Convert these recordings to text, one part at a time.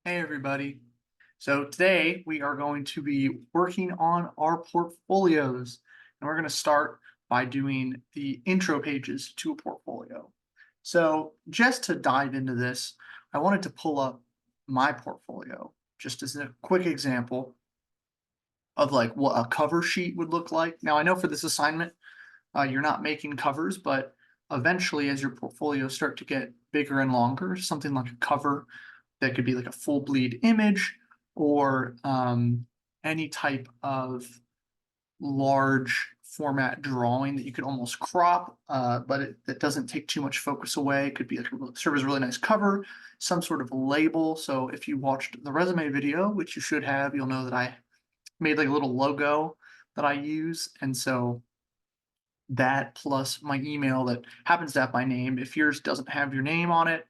Hey everybody. So today we are going to be working on our portfolios, and we're going to start by doing the intro pages to a portfolio. So just to dive into this, I wanted to pull up my portfolio just as a quick example of like what a cover sheet would look like. Now I know for this assignment, you're not making covers, but eventually as your portfolios start to get bigger and longer, something like a cover that could be like a full bleed image or any type of large format drawing that you could almost crop, but it doesn't take too much focus away. It could be like serve as a really nice cover, some sort of label. So if you watched the resume video, which you should have, you'll know that I made like a little logo that I use. And so that plus my email that happens to have my name. If yours doesn't have your name on it,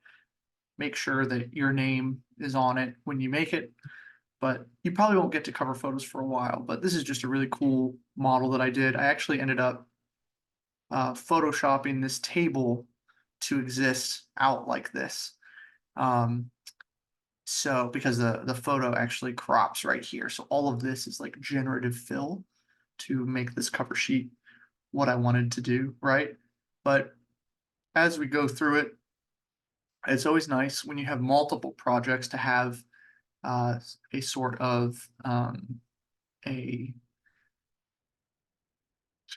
make sure that your name is on it when you make it. But you probably won't get to cover photos for a while. But this is just a really cool model that I did. I actually ended up photoshopping this table to exist out like this. Um, so because the photo actually crops right here. So all of this is like generative fill to make this cover sheet what I wanted to do, right? But as we go through it, it's always nice when you have multiple projects to have a sort of a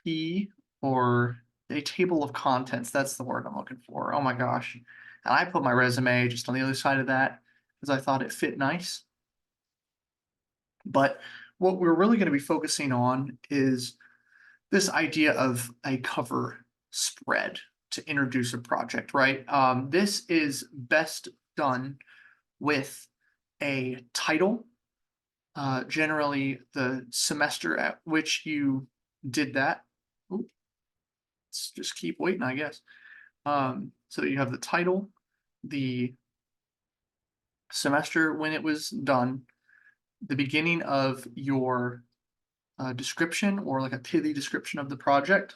key or a table of contents. That's the word I'm looking for. Oh my gosh. And I put my resume just on the other side of that because I thought it fit nice. But what we're really going to be focusing on is this idea of a cover spread to introduce a project, right? This is best done with a title, generally the semester at which you did that. Ooh, let's just keep waiting, I guess. So you have the title, the semester when it was done, the beginning of your description or like a pithy description of the project,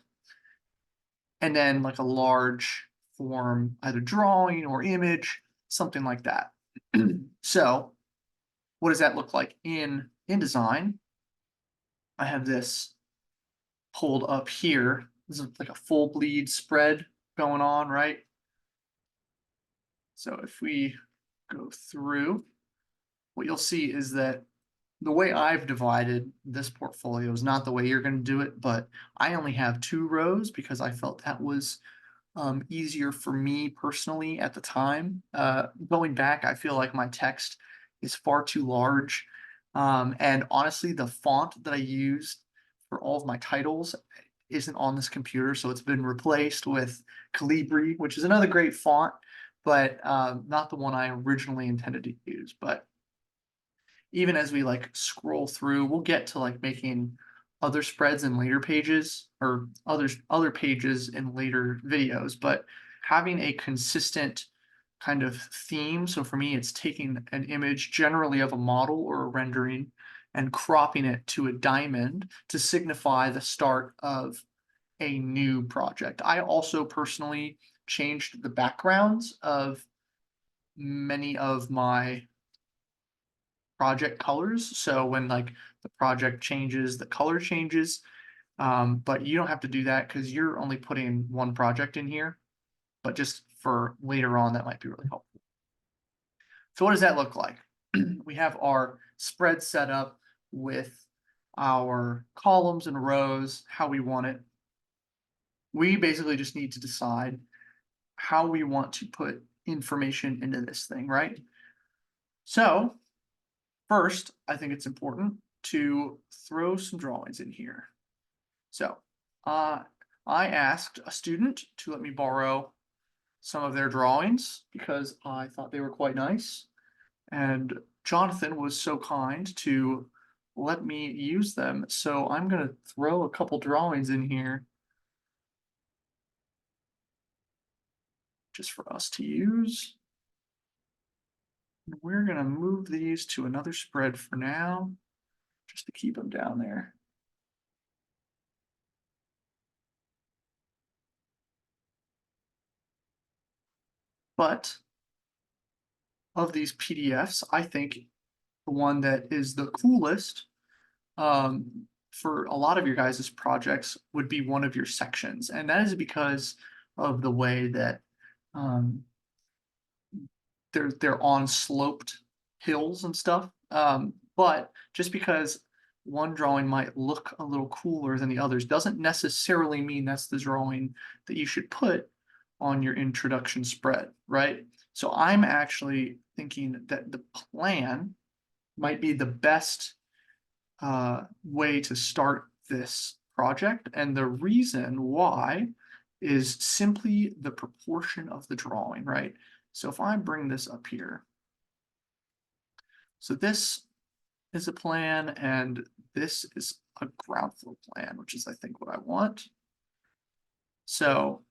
and then like a large form, either drawing or image, something like that. So what does that look like in InDesign? I have this pulled up here. This is like a full bleed spread going on, right? So if we go through, what you'll see is that the way I've divided this portfolio is not the way you're going to do it, but I only have 2 rows because I felt that was easier for me personally at the time. Going back, I feel like my text is far too large. And honestly, the font that I used for all of my titles isn't on this computer, so it's been replaced with Calibri, which is another great font, but not the one I originally intended to use. But even as we like scroll through, we'll get to like making other spreads in later pages or other pages in later videos, but having a consistent kind of theme. So for me, it's taking an image generally of a model or a rendering and cropping it to a diamond to signify the start of a new project. I also personally changed the backgrounds of many of my project colors. So when like the project changes, the color changes. But you don't have to do that because you're only putting one project in here. But just for later on, that might be really helpful. So what does that look like? We have our spread set up with our columns and rows, how we want it. We basically just need to decide how we want to put information into this thing, right? So first, I think it's important to throw some drawings in here. So, uh, I asked a student to let me borrow some of their drawings because I thought they were quite nice. And Jonathan was so kind to let me use them. So I'm going to throw a couple drawings in here just for us to use. We're going to move these to another spread for now, just to keep them down there. But of these PDFs, I think the one that is the coolest for a lot of your guys' projects would be one of your sections. And that is because of the way that um, they're on sloped hills and stuff. But just because one drawing might look a little cooler than the others doesn't necessarily mean that's the drawing that you should put on your introduction spread, right? So I'm actually thinking that the plan might be the best way to start this project. And the reason why is simply the proportion of the drawing, right? So if I bring this up here, so this is a plan and this is a ground floor plan, which is I think what I want. So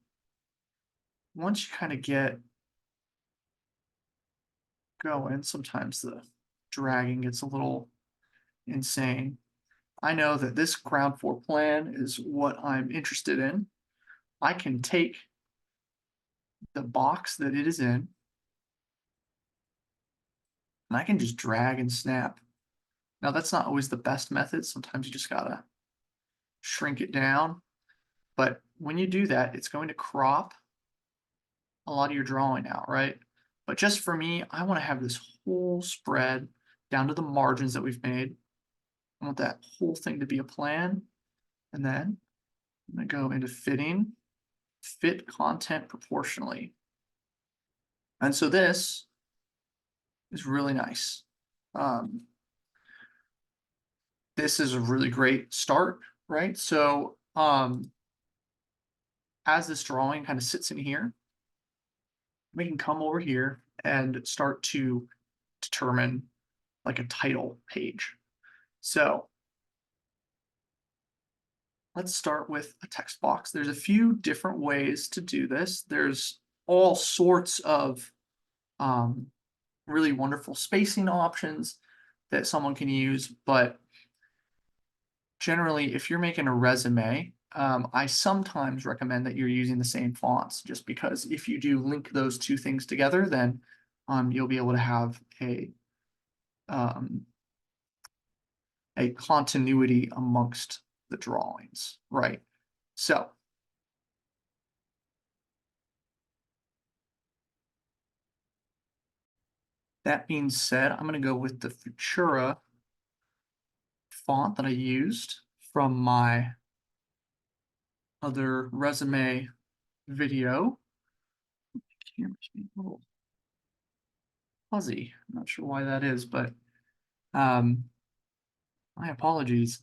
once you kind of get going, sometimes the dragging gets a little insane. I know that this ground floor plan is what I'm interested in. I can take the box that it is in, and I can just drag and snap. Now that's not always the best method. Sometimes you just gotta shrink it down. But when you do that, it's going to crop a lot of your drawing out, right? But just for me, I want to have this whole spread down to the margins that we've made. I want that whole thing to be a plan. And then I'm going to go into fitting, fit content proportionally. And so this is really nice. This is a really great start, right? So as this drawing kind of sits in here, we can come over here and start to determine like a title page. So let's start with a text box. There's a few different ways to do this. There's all sorts of really wonderful spacing options that someone can use, but generally, if you're making a resume, I sometimes recommend that you're using the same fonts, just because if you do link those two things together, then you'll be able to have um, a continuity amongst the drawings, right? So that being said, I'm going to go with the Futura font that I used from my other resume video. Camera's being a little fuzzy. I'm not sure why that is, but my apologies.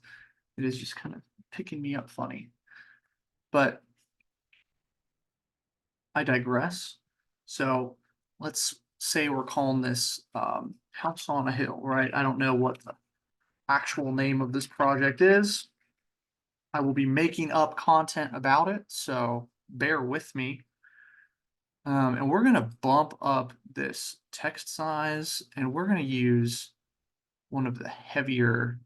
It is just kind of picking me up funny. But I digress. So let's say we're calling this House on a Hill, right? I don't know what the actual name of this project is. I will be making up content about it, so bear with me. And we're going to bump up this text size, and we're going to use one of the heavier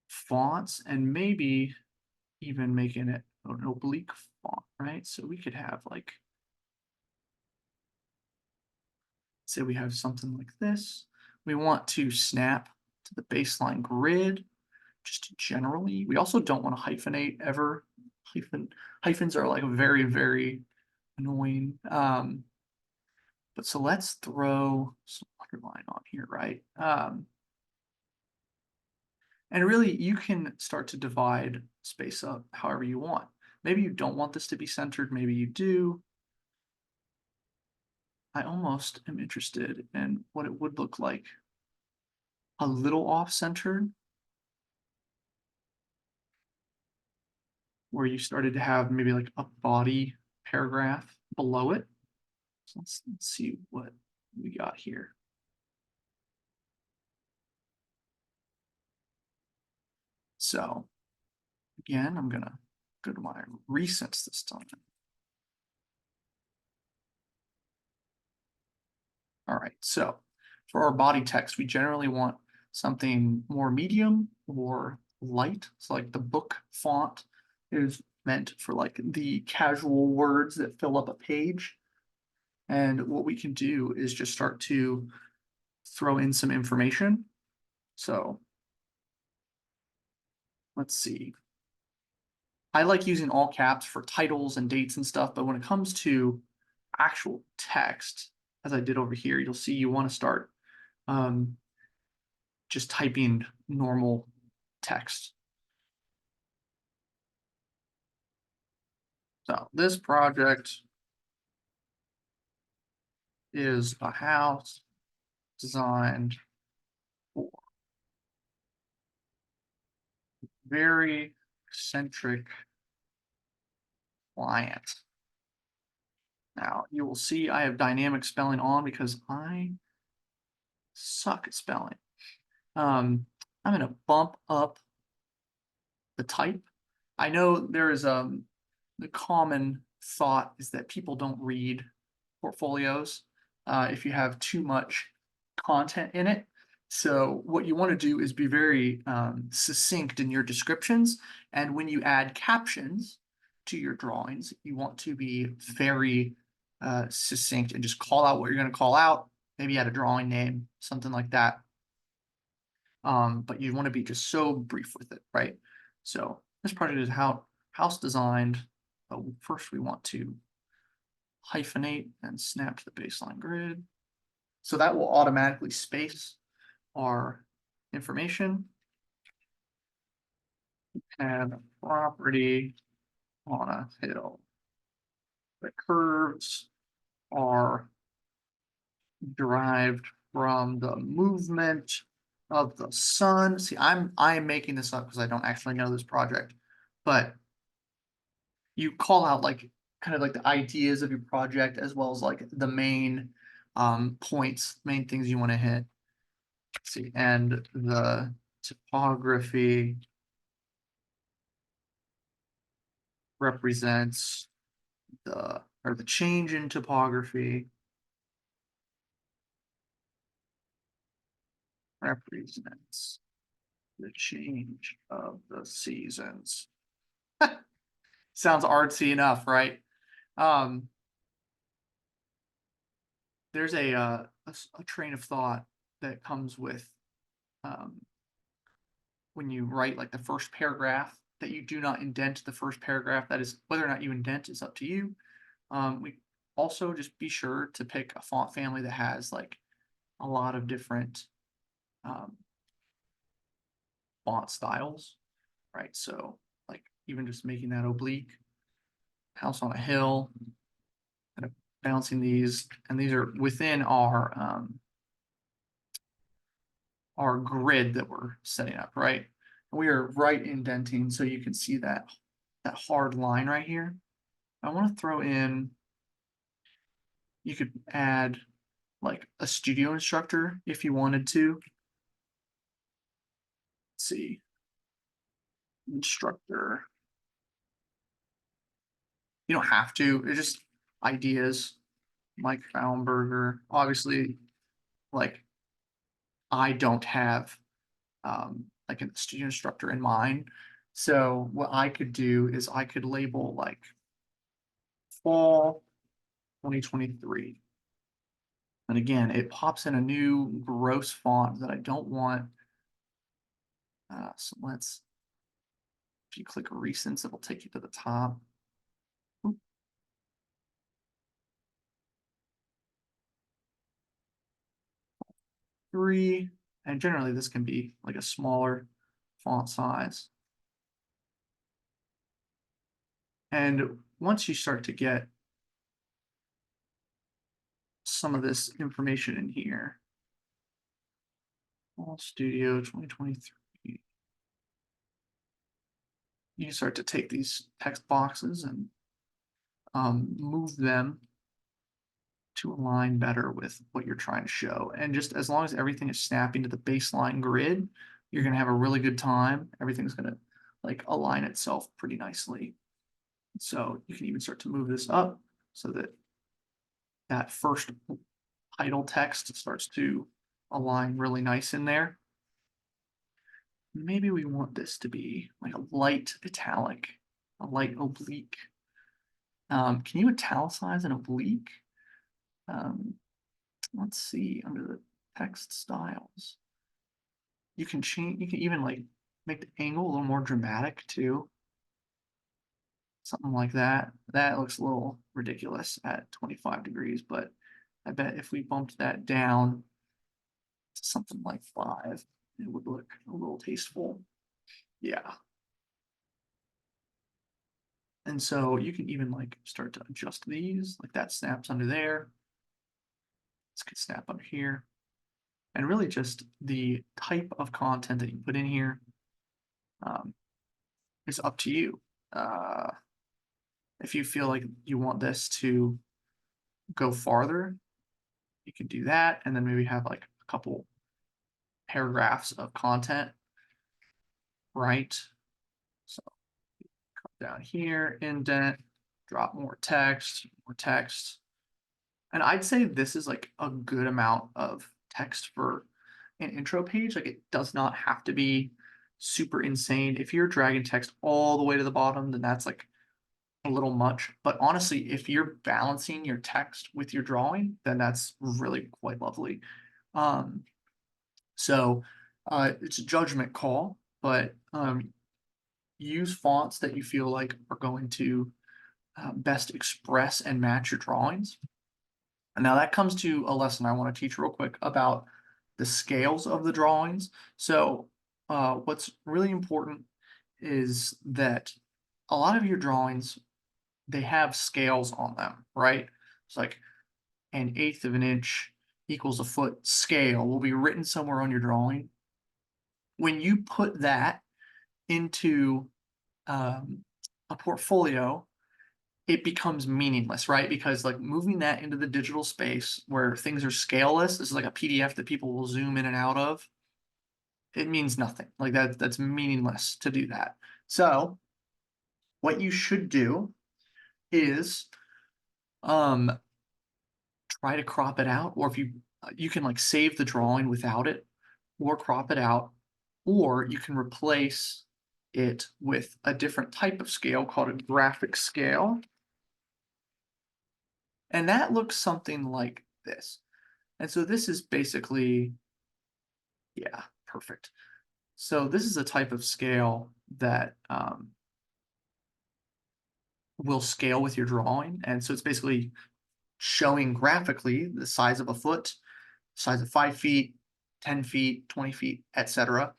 fonts and maybe even making it an oblique font, right? So we could have like, say we have something like this. We want to snap to the baseline grid, just generally. We also don't want to hyphenate ever. Hyphens are like very, very annoying. But so let's throw some underline on here, right? And really, you can start to divide space up however you want. Maybe you don't want this to be centered, maybe you do. I almost am interested in what it would look like a little off-centered, where you started to have maybe like a body paragraph below it. So let's see what we got here. So again, I'm gonna go to my recents this time. All right, so for our body text, we generally want something more medium or light. So like the book font is meant for like the casual words that fill up a page. And what we can do is just start to throw in some information. So let's see. I like using all caps for titles and dates and stuff, but when it comes to actual text, as I did over here, you'll see you want to start um, just typing normal text. So this project is a house designed for very eccentric clients. Now you will see I have dynamic spelling on because I suck at spelling. I'm gonna bump up the type. I know there is the common thought is that people don't read portfolios if you have too much content in it. So what you want to do is be very succinct in your descriptions, and when you add captions to your drawings, you want to be very succinct and just call out what you're going to call out. Maybe add a drawing name, something like that. But you want to be just so brief with it, right? So this project is how house designed. But first we want to hyphenate and snap to the baseline grid. So that will automatically space our information. And property on a hill. The curves are derived from the movement of the sun. See, I am making this up because I don't actually know this project, but you call out like kind of like the ideas of your project as well as like the main points, main things you want to hit. Let's see, and the topography represents the change in topography represents the change of the seasons. Sounds artsy enough, right? Um, there's a train of thought that comes with um, when you write like the first paragraph that you do not indent the first paragraph. That is whether or not you indent is up to you. We also just be sure to pick a font family that has like a lot of different um, font styles, right? So like even just making that oblique, house on a hill, kind of bouncing these, and these are within our grid that we're setting up, right? And we are right indenting, so you can see that hard line right here. I want to throw in, you could add like a studio instructor if you wanted to. Let's see, instructor. You don't have to, it's just ideas. Mike Fallenberger, obviously, like I don't have like a studio instructor in mind. So what I could do is I could label like fall 2023. And again, it pops in a new gross font that I don't want. So if you click recents, it'll take you to the top. Oop. Three, and generally this can be like a smaller font size. And once you start to get some of this information in here, Fall Studio 2023. You can start to take these text boxes and move them to align better with what you're trying to show. And just as long as everything is snapping to the baseline grid, you're going to have a really good time. Everything's going to like align itself pretty nicely. So you can even start to move this up so that that first title text starts to align really nice in there. Maybe we want this to be like a light italic, a light oblique. Can you italicize an oblique? Let's see, under the text styles, you can change, you can even like make the angle a little more dramatic too. Something like that. That looks a little ridiculous at 25 degrees, but I bet if we bumped that down to something like 5, it would look a little tasteful. Yeah. And so you can even like start to adjust these, like that snaps under there. This could snap under here. And really just the type of content that you put in here um, is up to you. Uh, if you feel like you want this to go farther, you can do that. And then maybe have like a couple paragraphs of content, right? So come down here, indent, drop more text, more text. And I'd say this is like a good amount of text for an intro page. Like it does not have to be super insane. If you're dragging text all the way to the bottom, then that's like a little much. But honestly, if you're balancing your text with your drawing, then that's really quite lovely. Um, so it's a judgment call, but use fonts that you feel like are going to best express and match your drawings. And now that comes to a lesson I want to teach real quick about the scales of the drawings. So what's really important is that a lot of your drawings, they have scales on them, right? It's like an eighth of an inch equals a foot scale will be written somewhere on your drawing. When you put that into a portfolio, it becomes meaningless, right? Because like moving that into the digital space where things are scaleless, this is like a PDF that people will zoom in and out of. It means nothing. Like that's meaningless to do that. So what you should do is um try to crop it out, or if you can like save the drawing without it, or crop it out, or you can replace it with a different type of scale called a graphic scale. And that looks something like this. And so this is basically, yeah, perfect. So this is a type of scale that will scale with your drawing. And so it's basically showing graphically the size of a foot, size of 5 feet, 10 feet, 20 feet, etc.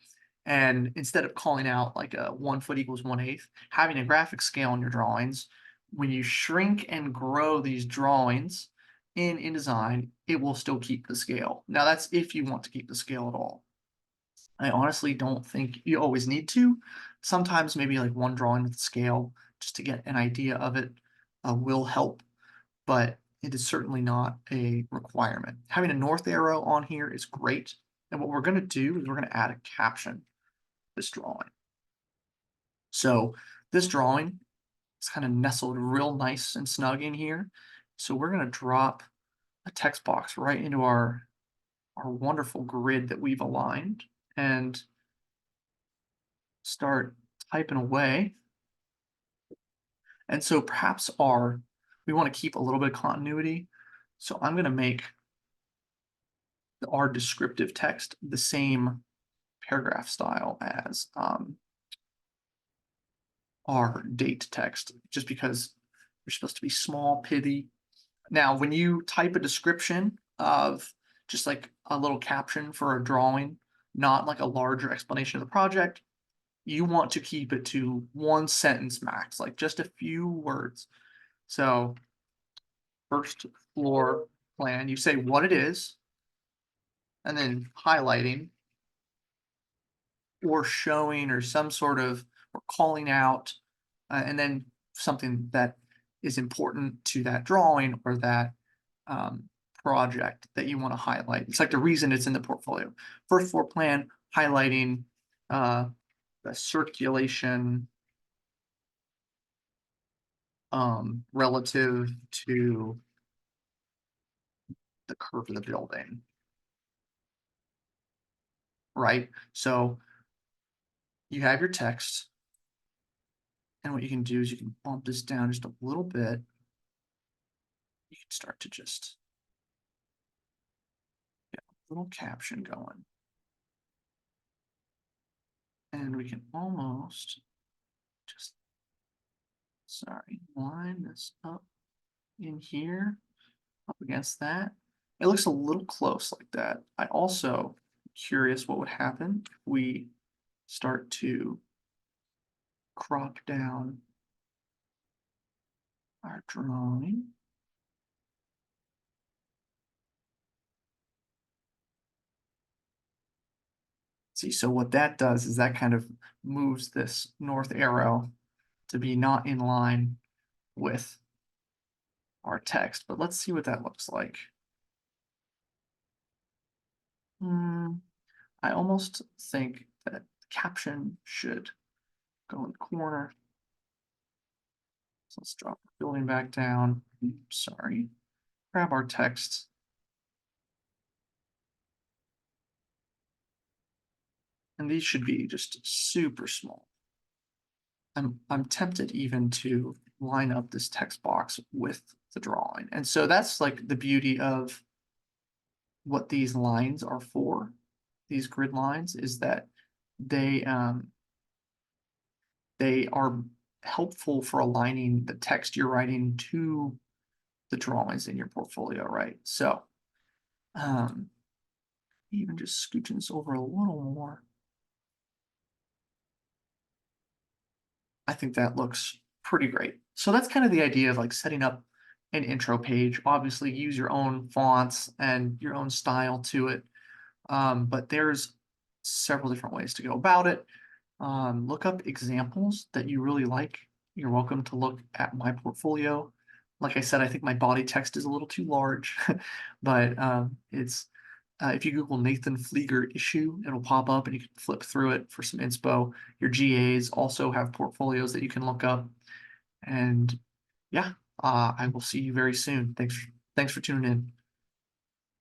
And instead of calling out like a 1 foot equals 1/8, having a graphic scale in your drawings, when you shrink and grow these drawings in InDesign, it will still keep the scale. Now that's if you want to keep the scale at all. I honestly don't think you always need to. Sometimes maybe like one drawing with scale just to get an idea of it will help, but it is certainly not a requirement. Having a north arrow on here is great. And what we're going to do is we're going to add a caption to this drawing. So this drawing is kind of nestled real nice and snug in here. So we're going to drop a text box right into our wonderful grid that we've aligned and start typing away. And so perhaps we want to keep a little bit of continuity. So I'm going to make our descriptive text the same paragraph style as our date text, just because they're supposed to be small, pithy. Now, when you type a description of just like a little caption for a drawing, not like a larger explanation of the project, you want to keep it to 1 sentence max, like just a few words. So first floor plan, you say what it is, and then highlighting or showing or some sort of or calling out, and then something that is important to that drawing or that um, project that you want to highlight. It's like the reason it's in the portfolio. First floor plan highlighting the circulation relative to the curve of the building, right? So you have your text, and what you can do is you can bump this down just a little bit. You can start to just little caption going. And we can almost just, sorry, line this up in here, up against that. It looks a little close like that. I also curious what would happen if we start to crop down our drawing. See, so what that does is that kind of moves this north arrow to be not in line with our text, but let's see what that looks like. I almost think that the caption should go in the corner. So let's drop the building back down. Sorry. Grab our text. And these should be just super small. I'm tempted even to line up this text box with the drawing. And so that's like the beauty of what these lines are for, these grid lines, is that they they are helpful for aligning the text you're writing to the drawings in your portfolio, right? So even just scooching this over a little more. I think that looks pretty great. So that's kind of the idea of like setting up an intro page. Obviously, use your own fonts and your own style to it. But there's several different ways to go about it. Look up examples that you really like. You're welcome to look at my portfolio. Like I said, I think my body text is a little too large, but it's if you Google Nathan Flieger issue, it'll pop up and you can flip through it for some inspo. Your GAs also have portfolios that you can look up. And yeah, I will see you very soon. Thanks for tuning in.